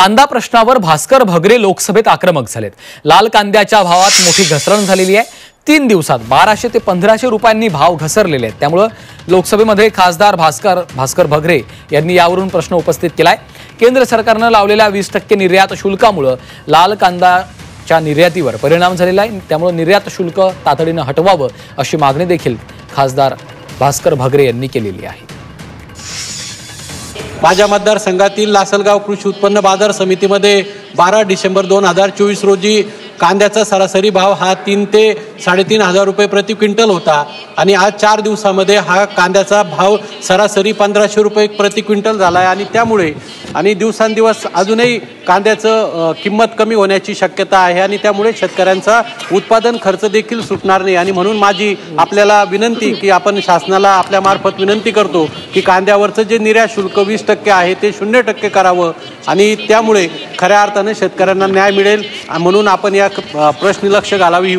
कांदा प्रश्नावर भास्कर भगरे लोकसभेत आक्रमक झालेत। लाल कांद्याच्या भावात मोठी घसरण झालेली आहे। 3 दिवसात 1200 ते 1500 रुपयांनी भाव घसरलेले आहेत। त्यामुळे लोकसभेमध्ये खासदार भास्कर भगरे यांनी यावरून प्रश्न उपस्थित केलाय। केंद्र सरकारने लावलेल्या 20% निर्यात शुल्कामुळे लाल कांद्याच्या निर्यातीवर परिणाम झालेला आहे। त्यामुळे निर्यात शुल्क तातडीने हटवावं अशी मागणी देखील खासदार भास्कर भगरे यांनी केलेली आहे। माझ्या मतदारसंघातील लासलगाव कृषी उत्पन्न बाजार समितीमध्ये 12 डिसेंबर 2024 रोजी कांद्याचा सरासरी भाव हा 3 ते 3.5 रुपये प्रति क्विंटल होता आणि आज 4 दिवसामध्ये हा कांद्याचा भाव सरासरी 1500 रुपये प्रति क्विंटल झाला आहे आणि त्यामुळे आणि दिवसांदिवस अजूनही कांद्याचं किंमत कमी होण्याची शक्यता आहे आणि त्यामुळे शेतकऱ्यांचा उत्पादन खर्च देखील सुटणार नाही आणि म्हणून माझी आपल्याला विनंती की आपण शासनाला आपल्या मार्फत विनंती करतो की कांद्यावरचं जे निर्यात शुल्क 20% आहे ते 0% करावं आणि त्यामुळे खऱ्या अर्थाने शेतकऱ्यांना न्याय मिळेल म्हणून आपण या प्रश्नी लक्ष घालावी।